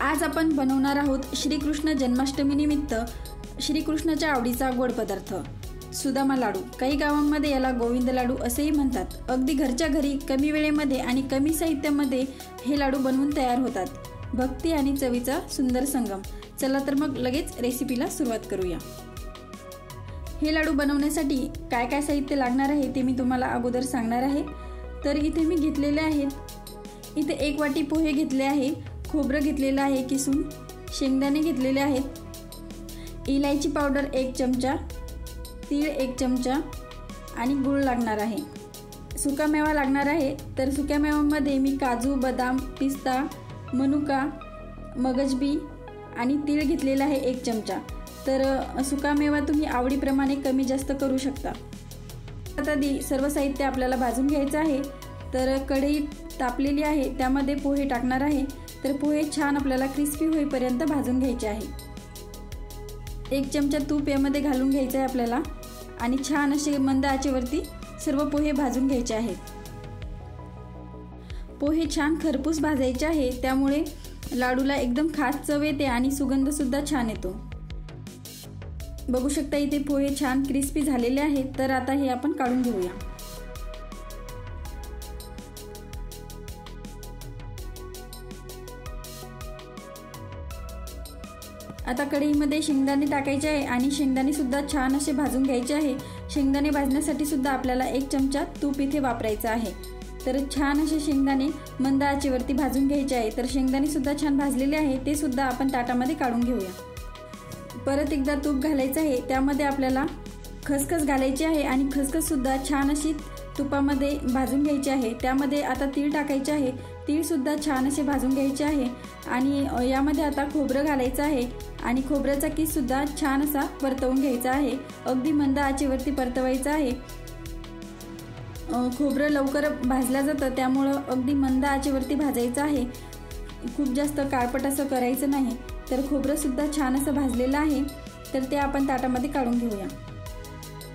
आज आपण बनवणार आहोत श्रीकृष्ण जन्माष्टमीनिमित्त श्रीकृष्णाच्या आवडीचा गोड पदार्थ सुदामा लाडू। काही गावांमध्ये याला गोविंद लाडू असेही म्हणतात। अगदी घरच्या घरी कमी वेळेमध्ये आणि कमी साहित्यामध्ये हे लाडू बनवून तयार होतात। भक्ती आणि चवीचा सुंदर संगम। चला तर मग लगेच रेसिपीला सुरुवात करूया। हे लाडू बनवण्यासाठी काय काय साहित्य लागणार आहे ते मी तुम्हाला अगोदर सांगणार आहे। तर इथे मी घेतलेले आहेत, इथे 1 वाटी पोहे घेतले आहे, खोबरं घेतलेलं आहे किसून, शेंगदाणे घेतलेले आहेत, इलायची पावडर 1 चमचा, तीळ 1 चमचा आणि गूळ लागणार आहे। सुका मेवा लागणार आहे। तर सुक्या मेव्यामध्ये मी काजू, बदाम, पिस्ता, मनुका, मगजबी आणि तीळ घेतलेला आहे 1 चमचा। तर सुका मेवा तुम्ही आवडीप्रमाणे कमी जास्त करू शकता। आता सर्व साहित्य आपल्याला भाजून घ्यायचं आहे। तर कढई तापलेली आहे, त्यामध्ये पोहे टाकणार आहे। तर पोहे छान आपल्याला क्रिस्पी होईपर्यंत भाजून घ्यायचे आहे। 1 चमचा तूप यामध्ये घालून घ्यायचं आहे आपल्याला आणि छान असे मंद आचेवरती सर्व पोहे भाजून घ्यायचे आहेत। पोहे छान खरपूस भाजायचे आहे, त्यामुळे लाडूला एकदम खास चव येते आणि सुगंध सुद्धा छान येतो। बघू शकता इथे पोहे छान क्रिस्पी झालेले आहेत। तर आता हे आपण काढून घेऊया। आता कढईमध्ये शेंगदाणे टाकायचे आहे आणि शेंगदाणे सुद्धा छान असे भाजून घ्यायचे आहे। शेंगदाणे भाजण्यासाठी सुद्धा आपल्याला 1 चमचा तूप इथे वापरायचं आहे। तर छान असे शेंगदाणे मंद आचेवरती भाजून घ्यायचे आहे। तर शेंगदाणे सुद्धा छान भाजलेले आहे, ते सुद्धा आपण ताटामध्ये काढून घेऊया। परत एकदा तूप घालायचं आहे, त्यामध्ये आपल्याला खसखस घालायची आहे आणि खसखस सुद्धा छान अशी तुपामध्ये भाजून घ्यायची आहे। त्यामध्ये आता तीळ टाकायचे आहे, तीळ सुद्धा छान असे भाजून घ्यायचे आहे आणि यामध्ये आता खोबरं घालायचं आहे आणि खोबऱ्याचा किस सुद्धा छान असा परतवून घ्यायचा आहे। अगदी मंद आचेवरती परतवायचं आहे। खोबरं लवकर भाजलं जातं, त्यामुळं अगदी मंद आचेवरती भाजायचं आहे। खूप जास्त काळपट असं करायचं नाही। तर खोबरं सुद्धा छान असं भाजलेलं आहे, तर ते आपण ताटामध्ये काढून घेऊया।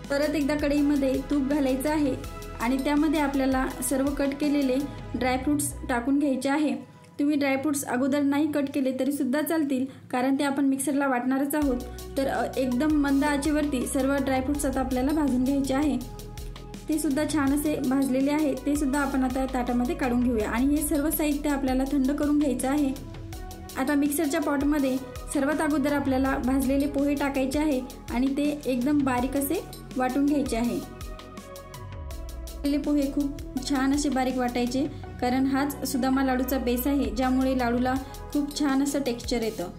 परत एकदा कढईमध्ये तूप घालायचं आहे आणि त्यामध्ये आपल्याला सर्व कट केलेले ड्रायफ्रूट्स टाकून घ्यायचे आहे। तुम्ही ड्रायफ्रूट्स अगोदर नाही कट केले तरी सुद्धा चालतील, कारण ते आपण मिक्सरला वाटणारच आहोत। तर एकदम मंद आचेवरती सर्व ड्रायफ्रूट्स आता आपल्याला भाजून घ्यायचे आहे। ते सुद्धा छान असे भाजलेले आहे, ते सुद्धा आपण आता ताटामध्ये काढून घेऊया आणि हे सर्व साहित्य आपल्याला थंड करून घ्यायचं आहे। आता मिक्सरच्या पॉटमध्ये सर्वात अगोदर आपल्याला भाजलेले पोहे टाकायचे आहे आणि ते एकदम बारीक असे वाटून घ्यायचे आहे। पोहे खूप छान असे बारीक वाटायचे, कारण हाच सुदामा लाडूचा बेस आहे, ज्यामुळे लाडूला खूप छान असं टेक्स्चर येतं।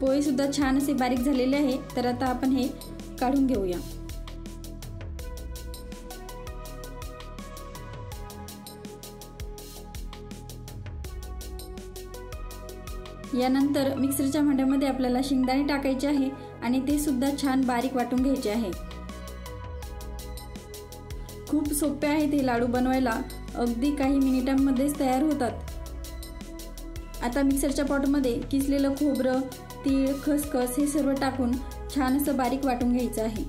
पोहे सुद्धा छान असे बारीक झालेले आहे। तर आता आपण हे काढून घेऊया। यानंतर मिक्सरच्या भांड्यामध्ये आपल्याला शेंगदाणे टाकायचे आहे आणि ते सुद्धा छान बारीक वाटून घ्यायचे आहे। खूप सोपे आहे ते लाडू बनवायला, अगदी काही मिनिटांमध्येच तयार होतात। आता मिक्सरच्या पॉटमध्ये किसलेलं खोबरं, तीळ, खसखस हे सर्व टाकून छान असं बारीक वाटून घ्यायचं आहे।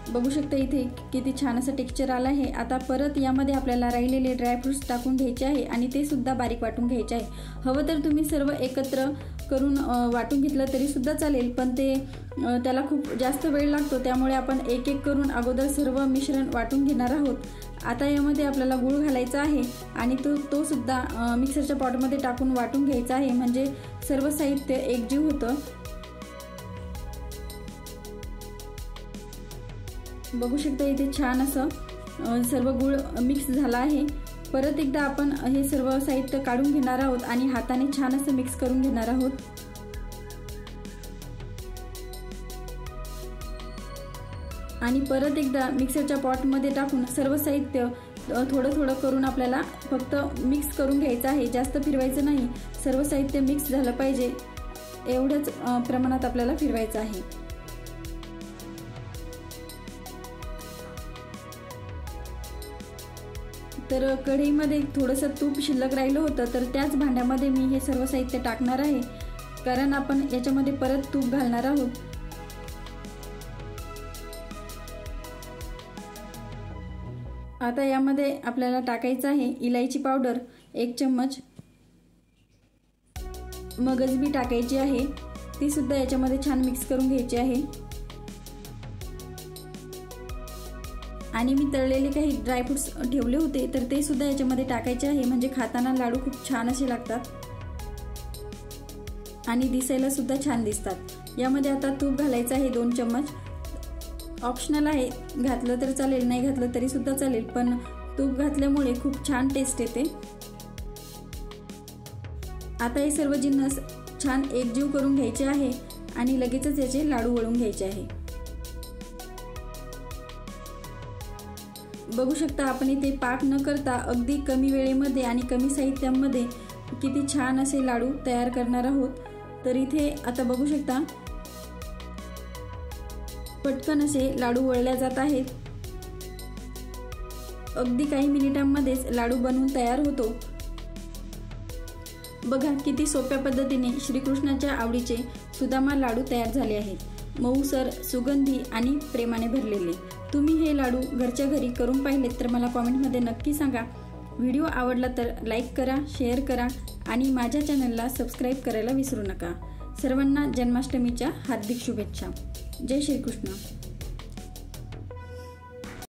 बघू शकता इथे किती छान असं टेक्स्चर आलं आहे। आता परत यामध्ये आपल्याला राहिलेले ड्रायफ्रुट्स टाकून घ्यायचे आहे आणि ते सुद्धा बारीक वाटून घ्यायचे आहे। हवं तर तुम्ही सर्व एकत्र करून वाटून घेतलं तरी सुद्धा चालेल, पण त्याला खूप जास्त वेळ लागतो, त्यामुळे आपण एक एक करून अगोदर सर्व मिश्रण वाटून घेणार आहोत। आता यामध्ये आपल्याला गूळ घालायचा आहे आणि तो सुद्धा मिक्सरच्या पॉटमध्ये टाकून वाटून घ्यायचा आहे, म्हणजे सर्व साहित्य एकजीव होतं। बघू शकता इथे छान असं सर्व गूळ मिक्स झाला आहे। परत एकदा आपण हे सर्व साहित्य काढून घेणार आहोत आणि हाताने छान असं मिक्स करून घेणार आहोत। आणि परत एकदा मिक्सरच्या पॉटमध्ये टाकून सर्व साहित्य थोडं थोडं करून आपल्याला फक्त मिक्स करून घ्यायचं आहे, जास्त फिरवायचं नाही। सर्व साहित्य मिक्स झालं पाहिजे एवढंच प्रमाणात आपल्याला फिरवायचं आहे। तर कढईमध्ये थोडंसं तूप शिल्लक राहिलं होतं, तर त्याच भांड्यामध्ये मी हे सर्व साहित्य टाकणार आहे, कारण आपण याच्यामध्ये परत तूप घालणार आहोत। आता यामध्ये आपल्याला टाकायचं आहे इलायची पावडर 1 चम्मच, मगजबी टाकायची आहे, ती सुद्धा याच्यामध्ये छान मिक्स करून घ्यायची आहे। आणि मी तळलेले काही ड्रायफ्रुट्स ठेवले होते तर ते सुद्धा याच्यामध्ये टाकायचे आहे, म्हणजे खाताना लाडू खूप छान असे लागतात आणि दिसायला सुद्धा छान दिसतात। यामध्ये आता तूप घालायचं आहे 2 चम्मच, ऑप्शनल आहे, घातलं तर चालेल, नाही घातलं तरी सुद्धा चालेल, पण तूप घातल्यामुळे खूप छान टेस्ट येते। आता हे सर्व जिन्नस छान एकजीव करून घ्यायचे आहे आणि लगेचच याचे लाडू वळून घ्यायचे आहे। बघू शकता आपण इथे पाक न करता अगदी कमी वेळेमध्ये आणि कमी साहित्यामध्ये किती छान असे लाडू तयार करणार आहोत। तर इथे आता बघू शकता पटकन असे लाडू वळल्या जात आहेत, अगदी काही मिनिटांमध्येच लाडू बनवून तयार होतो। बघा किती सोप्या पद्धतीने श्रीकृष्णाच्या आवडीचे सुदामा लाडू तयार झाले आहेत, मऊसर, सुगंधी आणि प्रेमाने भरलेले। तुम्ही हे लाडू घरच्या घरी करून पाहिलेत तर मला कॉमेंटमध्ये नक्की सांगा। व्हिडिओ आवडला तर लाईक करा, शेअर करा आणि माझ्या चॅनलला सबस्क्राईब करायला विसरू नका। सर्वांना जन्माष्टमीच्या हार्दिक शुभेच्छा। जय श्रीकृष्ण।